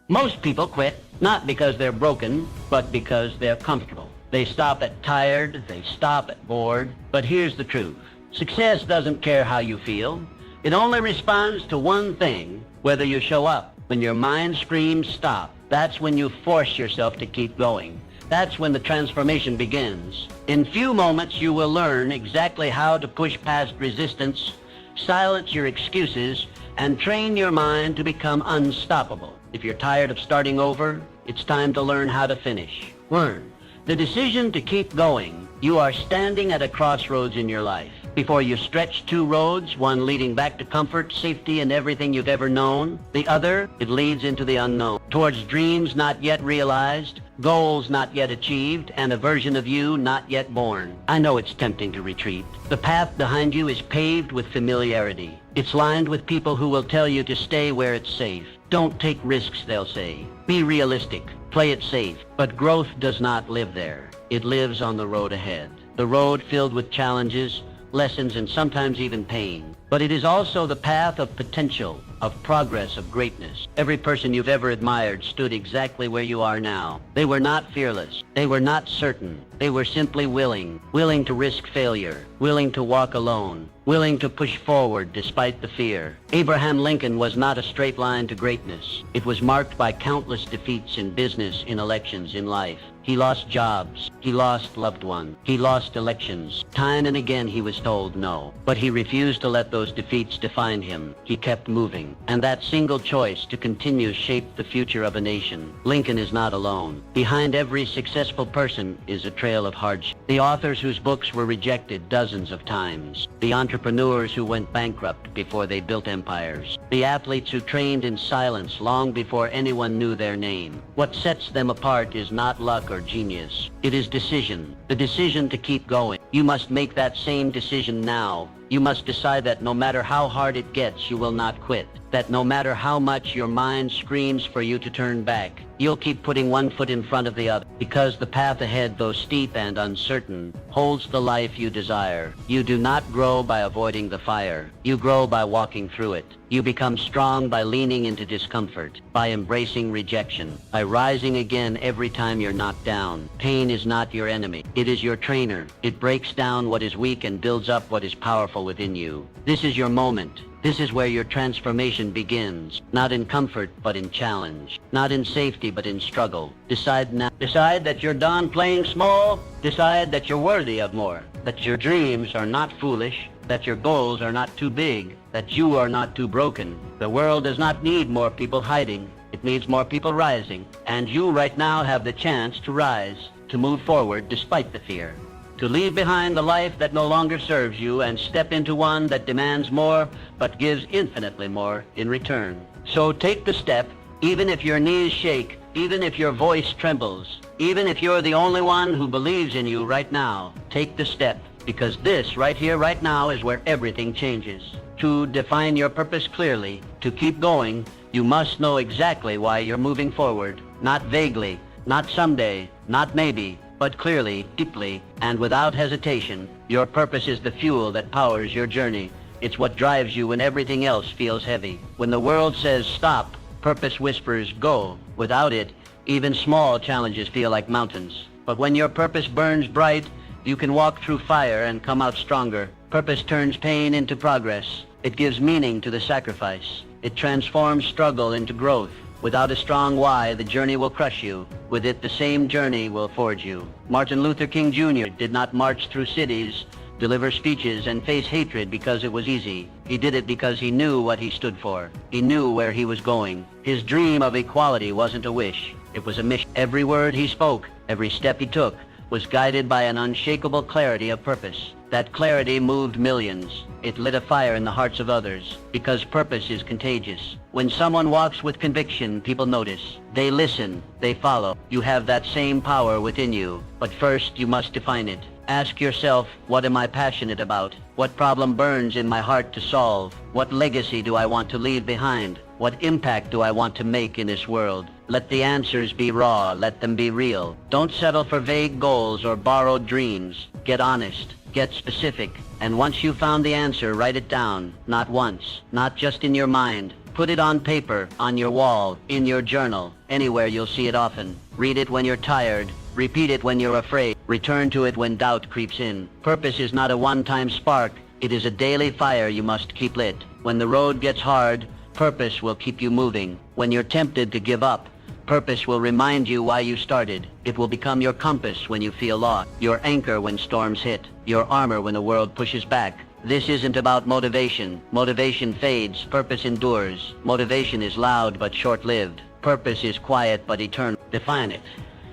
Most people quit, not because they're broken, but because they're comfortable. They stop at tired, they stop at bored. But here's the truth. Success doesn't care how you feel. It only responds to one thing, whether you show up. When your mind screams stop, that's when you force yourself to keep going. That's when the transformation begins. In few moments, you will learn exactly how to push past resistance, silence your excuses, and train your mind to become unstoppable. If you're tired of starting over, it's time to learn how to finish. Learn. The decision to keep going. You are standing at a crossroads in your life. Before you stretch two roads, one leading back to comfort, safety, and everything you've ever known. The other, it leads into the unknown, towards dreams not yet realized, goals not yet achieved, and a version of you not yet born. I know it's tempting to retreat. The path behind you is paved with familiarity. It's lined with people who will tell you to stay where it's safe. Don't take risks, they'll say. Be realistic. Play it safe. But growth does not live there. It lives on the road ahead. The road filled with challenges, lessons, and sometimes even pain. But it is also the path of potential, of progress, of greatness. Every person you've ever admired stood exactly where you are now. They were not fearless. They were not certain. They were simply willing to risk failure, willing to walk alone, willing to push forward despite the fear. Abraham Lincoln was not a straight line to greatness. It was marked by countless defeats in business, in elections, in life. He lost jobs. He lost loved ones. He lost elections. Time and again he was told no. But he refused to let those defeats define him. He kept moving. And that single choice to continue shaped the future of a nation. Lincoln is not alone. Behind every successful person is a trail of hardship. The authors whose books were rejected dozens of times. The entrepreneurs who went bankrupt before they built empires. The athletes who trained in silence long before anyone knew their name. What sets them apart is not luck or genius. It is decision. The decision to keep going. You must make that same decision now. You must decide that no matter how hard it gets, you will not quit. That no matter how much your mind screams for you to turn back, you'll keep putting one foot in front of the other. Because the path ahead, though steep and uncertain, holds the life you desire. You do not grow by avoiding the fire. You grow by walking through it. You become strong by leaning into discomfort, by embracing rejection, by rising again every time you're knocked down. Pain is not your enemy. It is your trainer. It breaks down what is weak and builds up what is powerful within you. This is your moment. This is where your transformation begins. Not in comfort, but in challenge. Not in safety, but in struggle. Decide now. Decide that you're done playing small. Decide that you're worthy of more. That your dreams are not foolish. That your goals are not too big. That you are not too broken. The world does not need more people hiding. It needs more people rising. And you right now have the chance to rise, to move forward despite the fear. To leave behind the life that no longer serves you and step into one that demands more but gives infinitely more in return. So take the step, even if your knees shake, even if your voice trembles, even if you're the only one who believes in you right now. Take the step, because this right here, right now is where everything changes. To define your purpose clearly, to keep going, you must know exactly why you're moving forward. Not vaguely, not someday, not maybe, but clearly, deeply, and without hesitation. Your purpose is the fuel that powers your journey. It's what drives you when everything else feels heavy. When the world says stop, purpose whispers go. Without it, even small challenges feel like mountains. But when your purpose burns bright, you can walk through fire and come out stronger. Purpose turns pain into progress. It gives meaning to the sacrifice. It transforms struggle into growth. Without a strong why, the journey will crush you. With it, the same journey will forge you. Martin Luther King Jr. did not march through cities, deliver speeches, and face hatred because it was easy. He did it because he knew what he stood for. He knew where he was going. His dream of equality wasn't a wish. It was a mission. Every word he spoke, every step he took, was guided by an unshakable clarity of purpose. That clarity moved millions. It lit a fire in the hearts of others, because purpose is contagious. When someone walks with conviction, people notice. They listen. They follow. You have that same power within you, but first you must define it. Ask yourself, what am I passionate about? What problem burns in my heart to solve? What legacy do I want to leave behind? What impact do I want to make in this world? Let the answers be raw. Let them be real. Don't settle for vague goals or borrowed dreams. Get honest. Get specific. And once you've found the answer, write it down. Not once. Not just in your mind, Put it on paper, on your wall, in your journal, anywhere you'll see it often. Read it when you're tired. Repeat it when you're afraid. Return to it when doubt creeps in. Purpose is not a one-time spark. It is a daily fire you must keep lit. When the road gets hard, purpose will keep you moving. When you're tempted to give up, purpose will remind you why you started. It will become your compass when you feel lost, your anchor when storms hit, your armor when the world pushes back. This isn't about motivation. Motivation fades, purpose endures. Motivation is loud but short-lived. Purpose is quiet but eternal. Define it.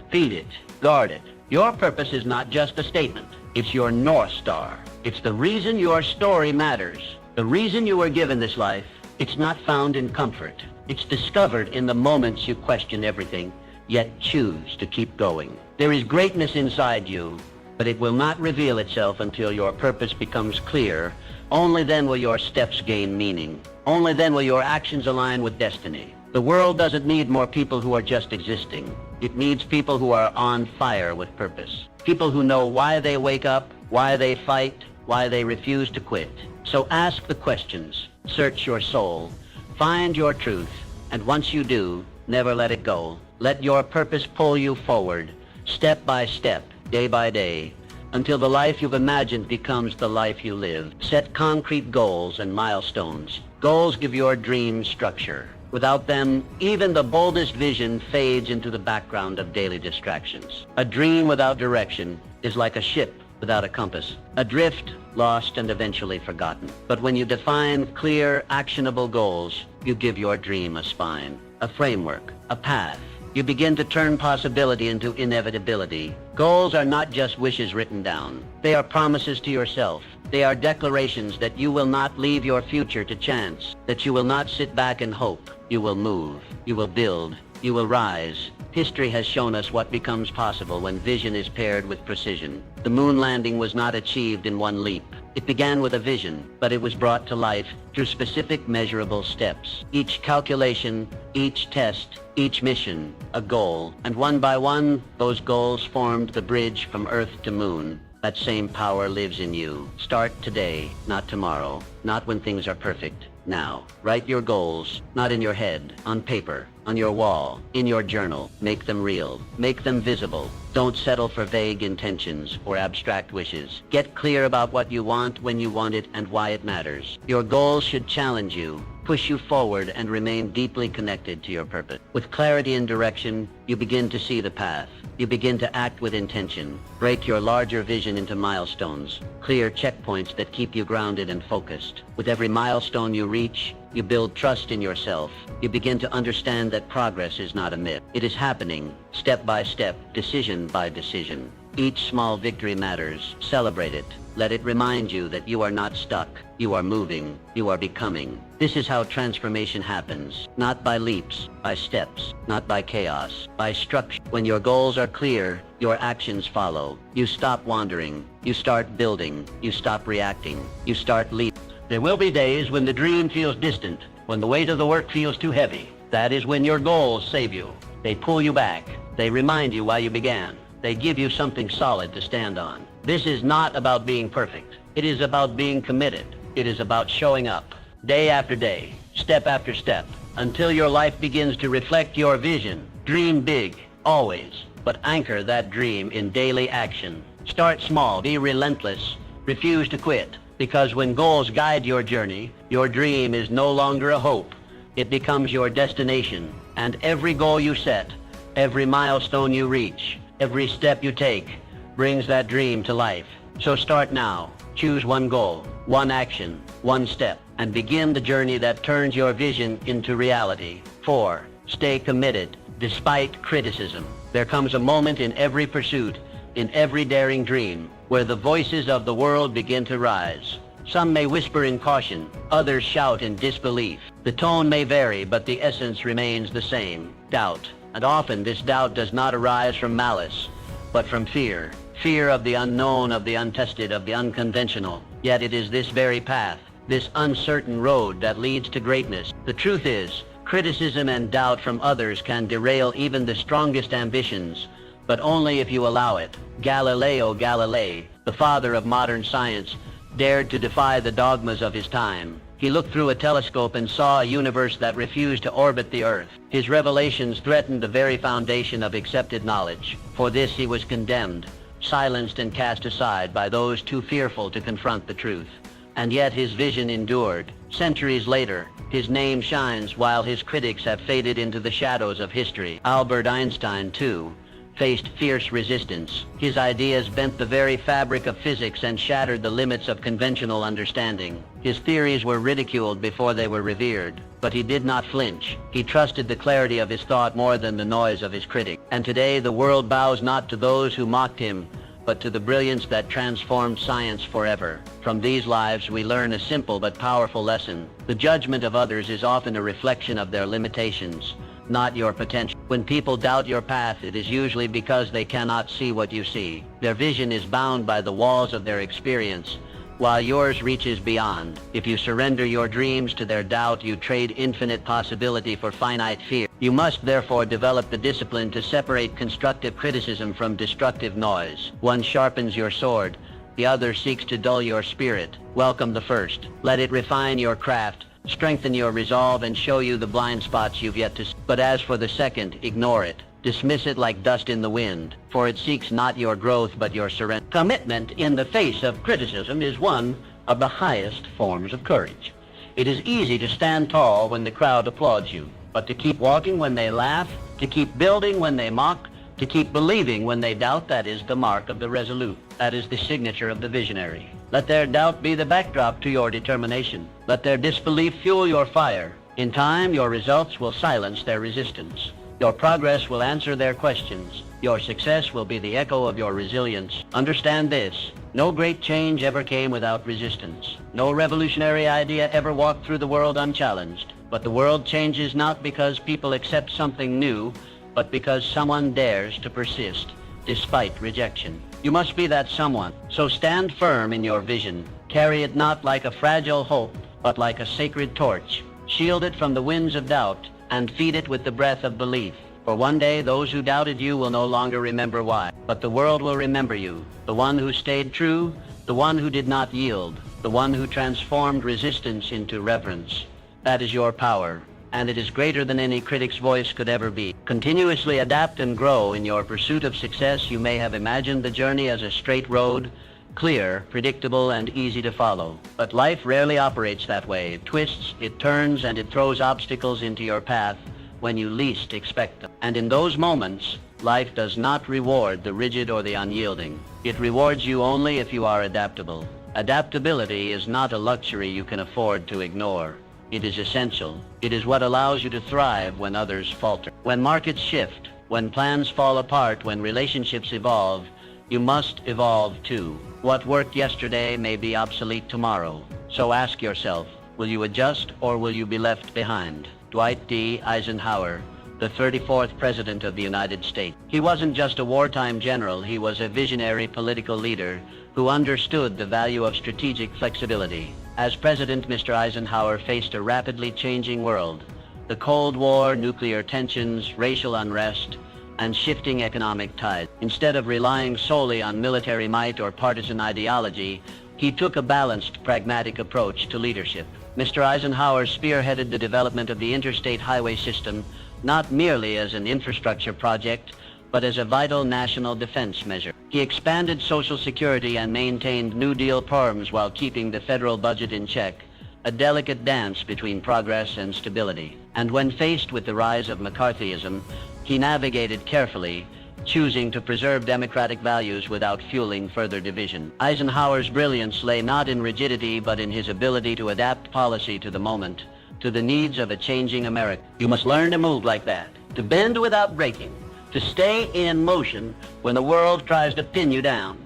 Feed it. Guard it. Your purpose is not just a statement. It's your North Star. It's the reason your story matters. The reason you were given this life. It's not found in comfort. It's discovered in the moments you question everything, yet choose to keep going. There is greatness inside you, but it will not reveal itself until your purpose becomes clear. Only then will your steps gain meaning. Only then will your actions align with destiny. The world doesn't need more people who are just existing. It needs people who are on fire with purpose. People who know why they wake up, why they fight, why they refuse to quit. So ask the questions, search your soul, find your truth, and once you do, never let it go. Let your purpose pull you forward, step by step, day by day, until the life you've imagined becomes the life you live. Set concrete goals and milestones. Goals give your dreams structure. Without them, even the boldest vision fades into the background of daily distractions. A dream without direction is like a ship without a compass, adrift, lost, and eventually forgotten. But when you define clear, actionable goals, you give your dream a spine, a framework, a path. You begin to turn possibility into inevitability. Goals are not just wishes written down. They are promises to yourself. They are declarations that you will not leave your future to chance, that you will not sit back and hope. You will move. You will build. You will rise. History has shown us what becomes possible when vision is paired with precision. The moon landing was not achieved in one leap. It began with a vision, but it was brought to life through specific measurable steps. Each calculation, each test, each mission, a goal. And one by one, those goals formed the bridge from Earth to Moon. That same power lives in you. Start today, not tomorrow, not when things are perfect. Now, write your goals, not in your head, on paper, on your wall, in your journal. Make them real. Make them visible. Don't settle for vague intentions or abstract wishes. Get clear about what you want, when you want it, and why it matters. Your goals should challenge you, push you forward, and remain deeply connected to your purpose. With clarity and direction, you begin to see the path. You begin to act with intention. Break your larger vision into milestones, clear checkpoints that keep you grounded and focused. With every milestone you reach, you build trust in yourself. You begin to understand that progress is not a myth. It is happening, step by step, decision by decision. Each small victory matters. Celebrate it. Let it remind you that you are not stuck. You are moving. You are becoming. This is how transformation happens. Not by leaps, by steps. Not by chaos, by structure. When your goals are clear, your actions follow. You stop wandering. You start building. You stop reacting. You start leaping. There will be days when the dream feels distant, when the weight of the work feels too heavy. That is when your goals save you. They pull you back. They remind you why you began. They give you something solid to stand on. This is not about being perfect. It is about being committed. It is about showing up, day after day, step after step, until your life begins to reflect your vision. Dream big, always, but anchor that dream in daily action. Start small, be relentless, refuse to quit, because when goals guide your journey, your dream is no longer a hope. It becomes your destination, and every goal you set, every milestone you reach, every step you take brings that dream to life. So start now. Choose one goal, one action, one step, and begin the journey that turns your vision into reality. 4. Stay committed despite criticism. There comes a moment in every pursuit, in every daring dream, where the voices of the world begin to rise. Some may whisper in caution, others shout in disbelief. The tone may vary, but the essence remains the same: doubt. And often this doubt does not arise from malice, but from fear. Fear of the unknown, of the untested, of the unconventional. Yet it is this very path, this uncertain road, that leads to greatness. The truth is, criticism and doubt from others can derail even the strongest ambitions, but only if you allow it. Galileo Galilei, the father of modern science, dared to defy the dogmas of his time. He looked through a telescope and saw a universe that refused to orbit the Earth. His revelations threatened the very foundation of accepted knowledge. For this he was condemned, silenced and cast aside by those too fearful to confront the truth. And yet his vision endured. Centuries later, his name shines while his critics have faded into the shadows of history. Albert Einstein, too, faced fierce resistance. His ideas bent the very fabric of physics and shattered the limits of conventional understanding. His theories were ridiculed before they were revered, but he did not flinch. He trusted the clarity of his thought more than the noise of his critic. And today the world bows not to those who mocked him, but to the brilliance that transformed science forever. From these lives we learn a simple but powerful lesson. The judgment of others is often a reflection of their limitations, not your potential. When people doubt your path, it is usually because they cannot see what you see. Their vision is bound by the walls of their experience, while yours reaches beyond. If you surrender your dreams to their doubt, you trade infinite possibility for finite fear. You must therefore develop the discipline to separate constructive criticism from destructive noise. One sharpens your sword, the other seeks to dull your spirit. Welcome the first. Let it refine your craft, strengthen your resolve, and show you the blind spots you've yet to see. But as for the second, ignore it. Dismiss it like dust in the wind, for it seeks not your growth but your surrender. Commitment in the face of criticism is one of the highest forms of courage. It is easy to stand tall when the crowd applauds you, but to keep walking when they laugh, to keep building when they mock, to keep believing when they doubt, that is the mark of the resolute. That is the signature of the visionary. Let their doubt be the backdrop to your determination. Let their disbelief fuel your fire. In time, your results will silence their resistance. Your progress will answer their questions. Your success will be the echo of your resilience. Understand this: no great change ever came without resistance. No revolutionary idea ever walked through the world unchallenged. But the world changes not because people accept something new, but because someone dares to persist, despite rejection. You must be that someone. So stand firm in your vision. Carry it not like a fragile hope, but like a sacred torch. Shield it from the winds of doubt, and feed it with the breath of belief. For one day those who doubted you will no longer remember why, but the world will remember you, the one who stayed true, the one who did not yield, the one who transformed resistance into reverence. That is your power, and it is greater than any critic's voice could ever be. Continuously adapt and grow in your pursuit of success. You may have imagined the journey as a straight road, clear, predictable, and easy to follow. But life rarely operates that way. It twists, it turns, and it throws obstacles into your path when you least expect them. And in those moments, life does not reward the rigid or the unyielding. It rewards you only if you are adaptable. Adaptability is not a luxury you can afford to ignore. It is essential. It is what allows you to thrive when others falter. When markets shift, when plans fall apart, when relationships evolve, you must evolve too. What worked yesterday may be obsolete tomorrow. So ask yourself, will you adjust or will you be left behind? Dwight D. Eisenhower, the 34th President of the United States. He wasn't just a wartime general, he was a visionary political leader who understood the value of strategic flexibility. As president, Mr. Eisenhower faced a rapidly changing world. The Cold War, nuclear tensions, racial unrest, and shifting economic tides. Instead of relying solely on military might or partisan ideology, he took a balanced, pragmatic approach to leadership. Mr. Eisenhower spearheaded the development of the interstate highway system, not merely as an infrastructure project, but as a vital national defense measure. He expanded Social Security and maintained New Deal reforms while keeping the federal budget in check, a delicate dance between progress and stability. And when faced with the rise of McCarthyism, he navigated carefully, choosing to preserve democratic values without fueling further division. Eisenhower's brilliance lay not in rigidity, but in his ability to adapt policy to the moment, to the needs of a changing America. You must learn to move like that, to bend without breaking, to stay in motion when the world tries to pin you down.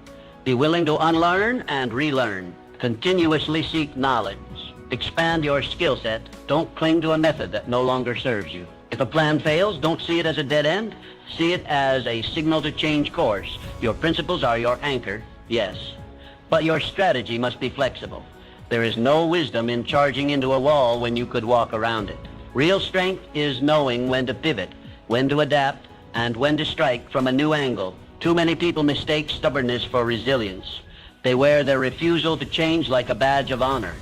Be willing to unlearn and relearn. Continuously seek knowledge. Expand your skill set. Don't cling to a method that no longer serves you. If a plan fails, don't see it as a dead end. See it as a signal to change course. Your principles are your anchor, yes, but your strategy must be flexible. There is no wisdom in charging into a wall when you could walk around it. Real strength is knowing when to pivot, when to adapt, and when to strike from a new angle. Too many people mistake stubbornness for resilience. They wear their refusal to change like a badge of honor.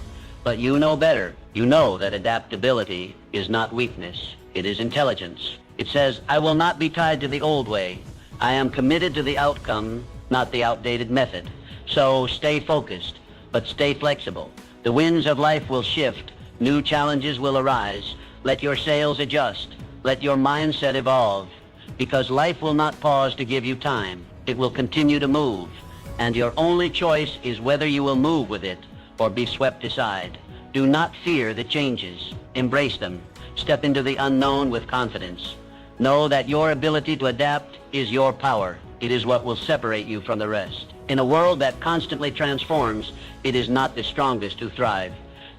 But you know better. You know that adaptability is not weakness, it is intelligence. It says, I will not be tied to the old way. I am committed to the outcome, not the outdated method. So stay focused, but stay flexible. The winds of life will shift. New challenges will arise. Let your sails adjust. Let your mindset evolve. Because life will not pause to give you time. It will continue to move. And your only choice is whether you will move with it or be swept aside. Do not fear the changes. Embrace them. Step into the unknown with confidence. Know that your ability to adapt is your power. It is what will separate you from the rest. In a world that constantly transforms, it is not the strongest who thrive.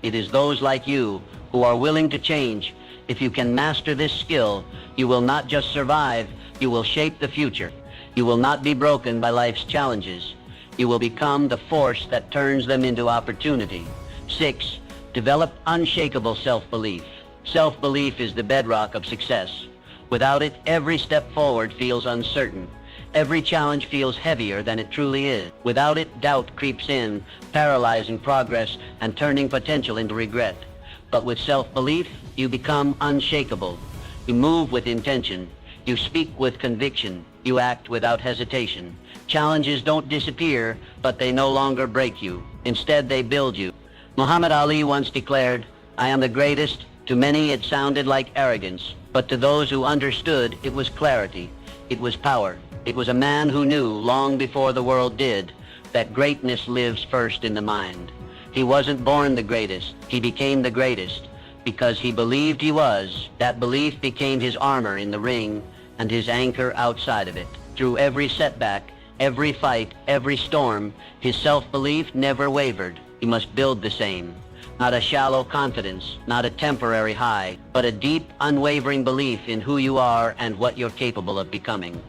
It is those like you who are willing to change. If you can master this skill, you will not just survive, you will shape the future. You will not be broken by life's challenges. You will become the force that turns them into opportunity. 6. Develop unshakable self-belief. Self-belief is the bedrock of success. Without it, every step forward feels uncertain. Every challenge feels heavier than it truly is. Without it, doubt creeps in, paralyzing progress and turning potential into regret. But with self-belief, you become unshakable. You move with intention. You speak with conviction. You act without hesitation. Challenges don't disappear, but they no longer break you. Instead, they build you. Muhammad Ali once declared, I am the greatest. To many, it sounded like arrogance, but to those who understood, it was clarity. It was power. It was a man who knew, long before the world did, that greatness lives first in the mind. He wasn't born the greatest. He became the greatest. Because he believed he was, that belief became his armor in the ring and his anchor outside of it. Through every setback, every fight, every storm, his self-belief never wavered. He must build the same. Not a shallow confidence, not a temporary high, but a deep, unwavering belief in who you are and what you're capable of becoming.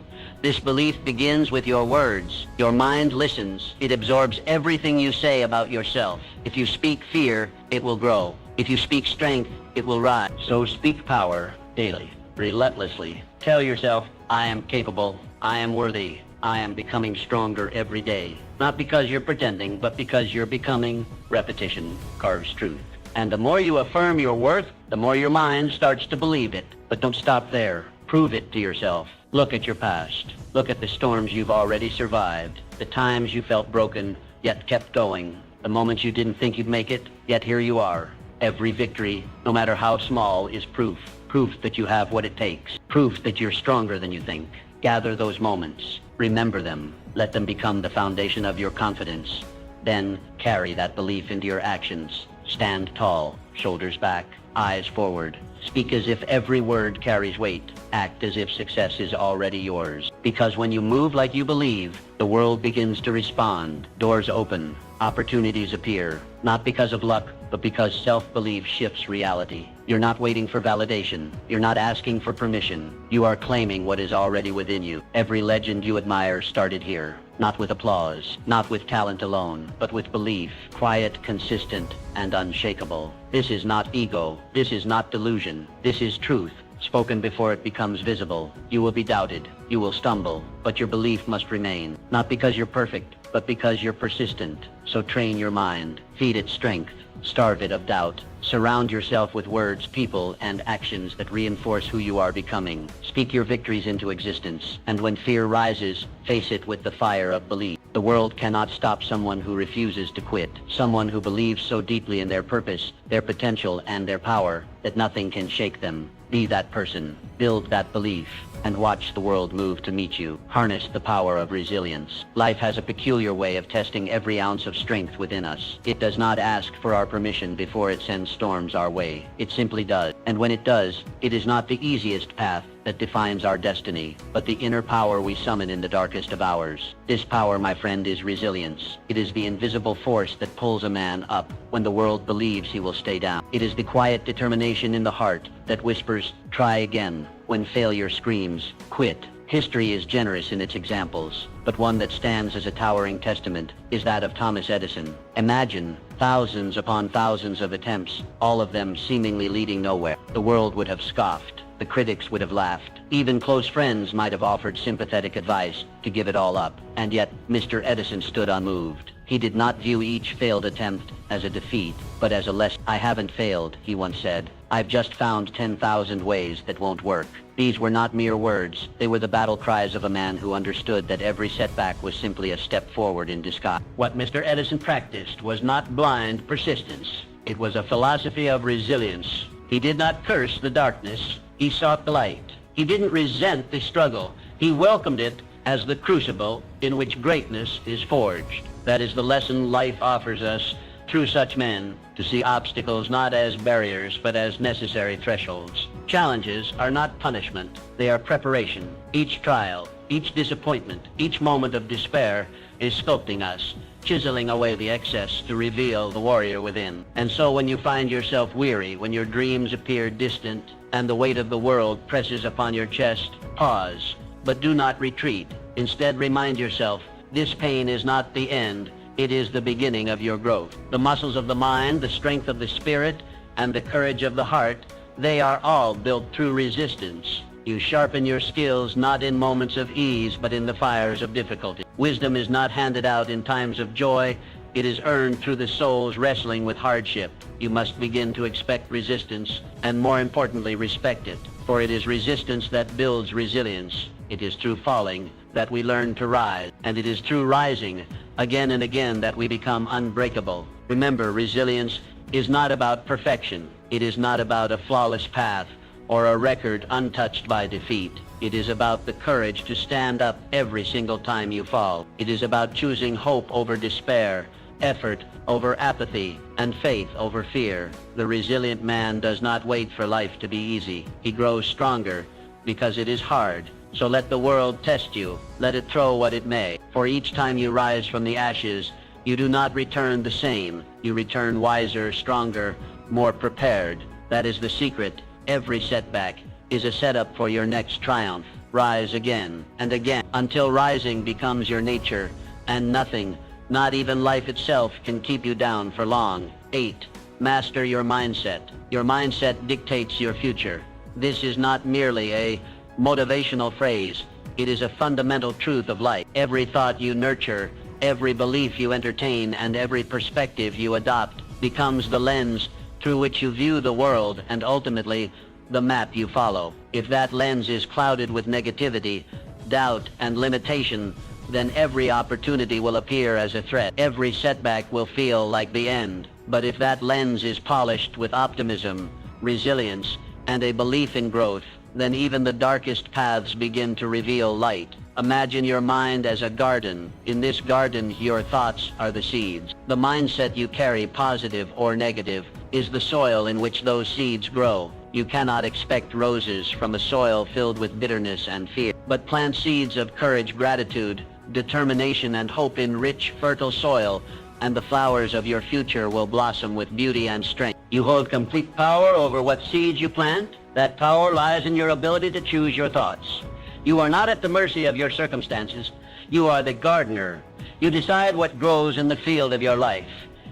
This belief begins with your words. Your mind listens. It absorbs everything you say about yourself. If you speak fear, it will grow. If you speak strength, it will rise. So speak power daily, relentlessly. Tell yourself, I am capable, I am worthy, I am becoming stronger every day. Not because you're pretending, but because you're becoming. Repetition carves truth. And the more you affirm your worth, the more your mind starts to believe it. But don't stop there. Prove it to yourself. Look at your past. Look at the storms you've already survived. The times you felt broken, yet kept going. The moments you didn't think you'd make it, yet here you are. Every victory, no matter how small, is proof. Proof that you have what it takes. Proof that you're stronger than you think. Gather those moments. Remember them. Let them become the foundation of your confidence. Then carry that belief into your actions. Stand tall, shoulders back, eyes forward. Speak as if every word carries weight. Act as if success is already yours. Because when you move like you believe, the world begins to respond. Doors open. Opportunities appear. Not because of luck, but because self-belief shifts reality. You're not waiting for validation. You're not asking for permission. You are claiming what is already within you. Every legend you admire started here. Not with applause, not with talent alone, but with belief, quiet, consistent, and unshakable. This is not ego. This is not delusion. This is truth, spoken before it becomes visible. You will be doubted. You will stumble, but your belief must remain. Not because you're perfect, but because you're persistent. So train your mind. Feed it strength. Starve it of doubt. Surround yourself with words, people, and actions that reinforce who you are becoming. Speak your victories into existence. And when fear rises, face it with the fire of belief. The world cannot stop someone who refuses to quit. Someone who believes so deeply in their purpose, their potential, and their power that nothing can shake them. Be that person. Build that belief. And watch the world move to meet you. Harness the power of resilience. Life has a peculiar way of testing every ounce of strength within us. It does not ask for our permission before it sends storms our way. It simply does. And when it does, it is not the easiest path that defines our destiny, but the inner power we summon in the darkest of hours. This power, my friend, is resilience. It is the invisible force that pulls a man up when the world believes he will stay down. It is the quiet determination in the heart that whispers, try again, when failure screams, quit. History is generous in its examples, but one that stands as a towering testament is that of Thomas Edison. Imagine thousands upon thousands of attempts, all of them seemingly leading nowhere. The world would have scoffed. The critics would have laughed. Even close friends might have offered sympathetic advice to give it all up. And yet, Mr. Edison stood unmoved. He did not view each failed attempt as a defeat, but as a lesson. "I haven't failed," he once said. "I've just found 10,000 ways that won't work." These were not mere words. They were the battle cries of a man who understood that every setback was simply a step forward in disguise. What Mr. Edison practiced was not blind persistence. It was a philosophy of resilience. He did not curse the darkness. He sought the light. He didn't resent the struggle. He welcomed it as the crucible in which greatness is forged. That is the lesson life offers us through such men, to see obstacles not as barriers but as necessary thresholds. Challenges are not punishment. They are preparation. Each trial, each disappointment, each moment of despair is sculpting us, chiseling away the excess to reveal the warrior within. And so when you find yourself weary, when your dreams appear distant, and the weight of the world presses upon your chest, pause, but do not retreat. Instead, remind yourself, this pain is not the end, it is the beginning of your growth. The muscles of the mind, the strength of the spirit, and the courage of the heart, they are all built through resistance. You sharpen your skills not in moments of ease, but in the fires of difficulty. Wisdom is not handed out in times of joy. It is earned through the soul's wrestling with hardship. You must begin to expect resistance, and more importantly, respect it. For it is resistance that builds resilience. It is through falling that we learn to rise, and it is through rising again and again that we become unbreakable. Remember, resilience is not about perfection. It is not about a flawless path or a record untouched by defeat. It is about the courage to stand up every single time you fall. It is about choosing hope over despair, effort over apathy, and faith over fear. The resilient man does not wait for life to be easy. He grows stronger because it is hard. So let the world test you. Let it throw what it may. For each time you rise from the ashes, you do not return the same. You return wiser, stronger, more prepared. That is the secret. Every setback is a setup for your next triumph. Rise again and again until rising becomes your nature, and nothing, not even life itself, can keep you down for long. 8. Master your mindset. Your mindset dictates your future. This is not merely a motivational phrase. It is a fundamental truth of life. Every thought you nurture, every belief you entertain, and every perspective you adopt becomes the lens through which you view the world, and ultimately the map you follow. If that lens is clouded with negativity, doubt, and limitation, then every opportunity will appear as a threat. Every setback will feel like the end. But if that lens is polished with optimism, resilience, and a belief in growth, then even the darkest paths begin to reveal light. Imagine your mind as a garden. In this garden, your thoughts are the seeds. The mindset you carry, positive or negative, is the soil in which those seeds grow. You cannot expect roses from a soil filled with bitterness and fear, but plant seeds of courage, gratitude, determination, and hope in rich, fertile soil, and the flowers of your future will blossom with beauty and strength. You hold complete power over what seeds you plant. That power lies in your ability to choose your thoughts. You are not at the mercy of your circumstances. You are the gardener. You decide what grows in the field of your life.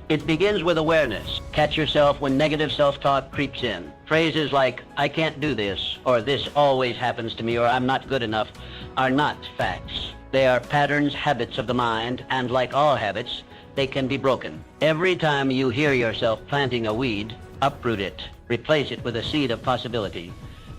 It begins with awareness. Catch yourself when negative self-talk creeps in. Phrases like, "I can't do this," or "this always happens to me," or "I'm not good enough," are not facts. They are patterns, habits of the mind, and like all habits, they can be broken. Every time you hear yourself planting a weed, uproot it. Replace it with a seed of possibility.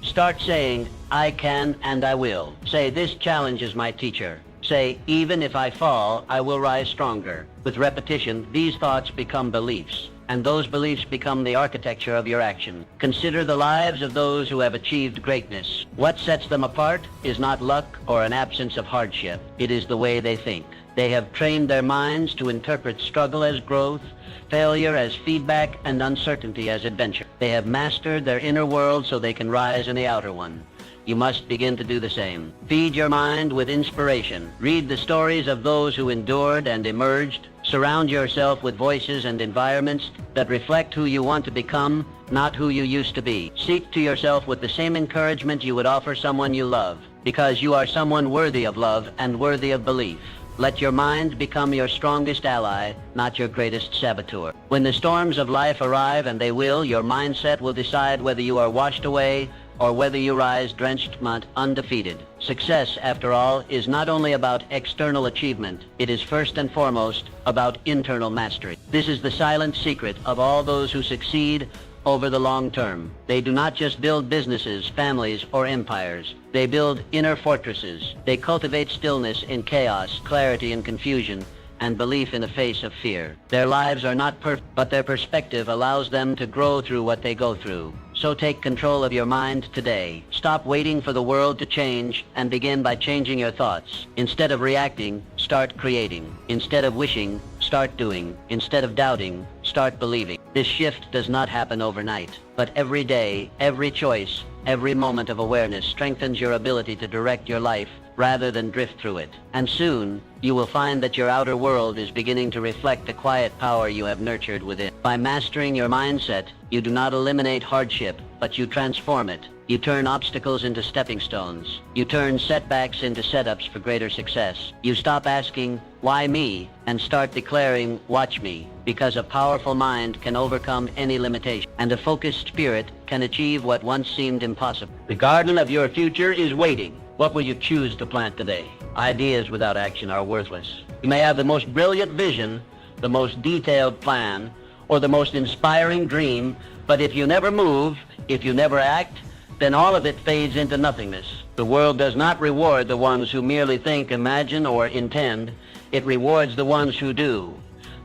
Start saying, "I can and I will." Say, "This challenge is my teacher." Say, "Even if I fall, I will rise stronger." With repetition, these thoughts become beliefs, and those beliefs become the architecture of your action. Consider the lives of those who have achieved greatness. What sets them apart is not luck or an absence of hardship. It is the way they think. They have trained their minds to interpret struggle as growth, failure as feedback, and uncertainty as adventure. They have mastered their inner world so they can rise in the outer one. You must begin to do the same. Feed your mind with inspiration. Read the stories of those who endured and emerged. Surround yourself with voices and environments that reflect who you want to become, not who you used to be. Seek to yourself with the same encouragement you would offer someone you love, because you are someone worthy of love and worthy of belief. Let your mind become your strongest ally, not your greatest saboteur. When the storms of life arrive, and they will, your mindset will decide whether you are washed away or whether you rise drenched but undefeated. Success, after all, is not only about external achievement. It is first and foremost about internal mastery. This is the silent secret of all those who succeed over the long term. They do not just build businesses, families, or empires. They build inner fortresses. They cultivate stillness in chaos, clarity in confusion, and belief in the face of fear. Their lives are not perfect, but their perspective allows them to grow through what they go through. So take control of your mind today. Stop waiting for the world to change and begin by changing your thoughts. Instead of reacting, start creating. Instead of wishing, start doing. Instead of doubting, start believing. This shift does not happen overnight, but every day, every choice, every moment of awareness strengthens your ability to direct your life rather than drift through it. And soon, you will find that your outer world is beginning to reflect the quiet power you have nurtured within. By mastering your mindset, you do not eliminate hardship, but you transform it. You turn obstacles into stepping stones. You turn setbacks into setups for greater success. You stop asking, "Why me?" and start declaring, "Watch me," because a powerful mind can overcome any limitation, and a focused spirit can achieve what once seemed impossible. The garden of your future is waiting. What will you choose to plant today? Ideas without action are worthless. You may have the most brilliant vision, the most detailed plan, or the most inspiring dream, but if you never move, if you never act, then all of it fades into nothingness. The world does not reward the ones who merely think, imagine, or intend. It rewards the ones who do.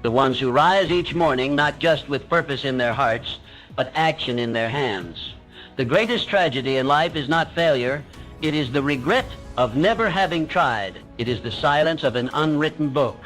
The ones who rise each morning not just with purpose in their hearts, but action in their hands. The greatest tragedy in life is not failure. It is the regret of never having tried. It is the silence of an unwritten book,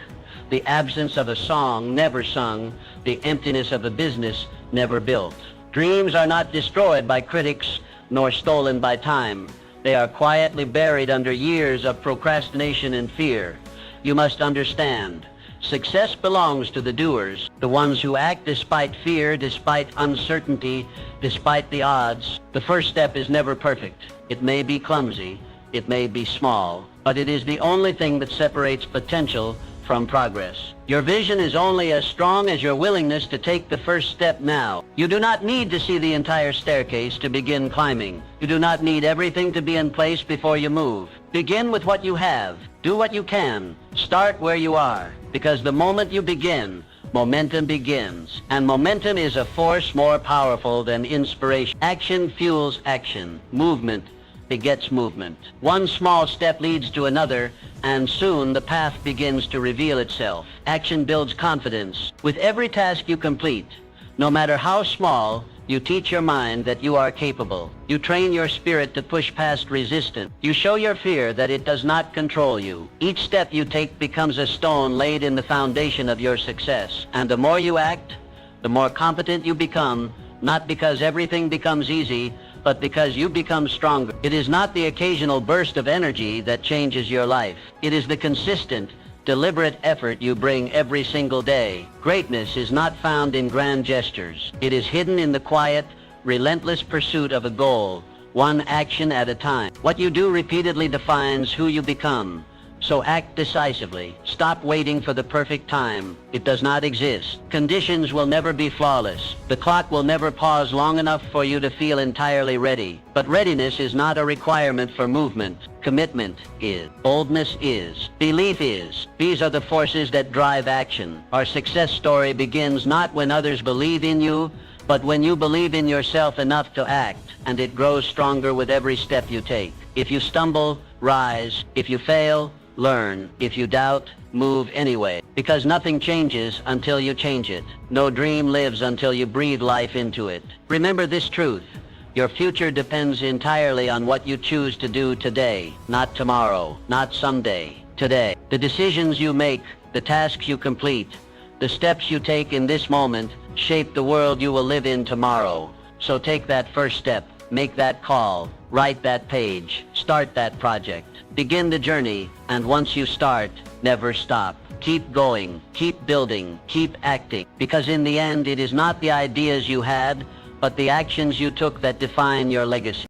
the absence of a song never sung, the emptiness of a business never built. Dreams are not destroyed by critics nor stolen by time. They are quietly buried under years of procrastination and fear. You must understand, success belongs to the doers, the ones who act despite fear, despite uncertainty, despite the odds. The first step is never perfect. It may be clumsy, it may be small, but it is the only thing that separates potential from progress. Your vision is only as strong as your willingness to take the first step now. You do not need to see the entire staircase to begin climbing. You do not need everything to be in place before you move. Begin with what you have. Do what you can. Start where you are, because the moment you begin, momentum begins. And momentum is a force more powerful than inspiration. Action fuels action. Movement begets movement. One small step leads to another, and soon the path begins to reveal itself. Action builds confidence. With every task you complete, no matter how small, you teach your mind that you are capable. You train your spirit to push past resistance. You show your fear that it does not control you. Each step you take becomes a stone laid in the foundation of your success. And the more you act, the more competent you become, not because everything becomes easy, but because you become stronger. It is not the occasional burst of energy that changes your life. It is the consistent, deliberate effort you bring every single day. Greatness is not found in grand gestures. It is hidden in the quiet, relentless pursuit of a goal, one action at a time. What you do repeatedly defines who you become. So act decisively. Stop waiting for the perfect time. It does not exist. Conditions will never be flawless. The clock will never pause long enough for you to feel entirely ready. But readiness is not a requirement for movement. Commitment is. Boldness is. Belief is. These are the forces that drive action. Our success story begins not when others believe in you, but when you believe in yourself enough to act, and it grows stronger with every step you take. If you stumble, rise. If you fail, learn. If you doubt, move anyway. Because nothing changes until you change it. No dream lives until you breathe life into it. Remember this truth. Your future depends entirely on what you choose to do today, not tomorrow, not someday, today. The decisions you make, the tasks you complete, the steps you take in this moment shape the world you will live in tomorrow. So take that first step, make that call, write that page, start that project. Begin the journey, and once you start, never stop. Keep going, keep building, keep acting, because in the end it is not the ideas you had, but the actions you took that define your legacy.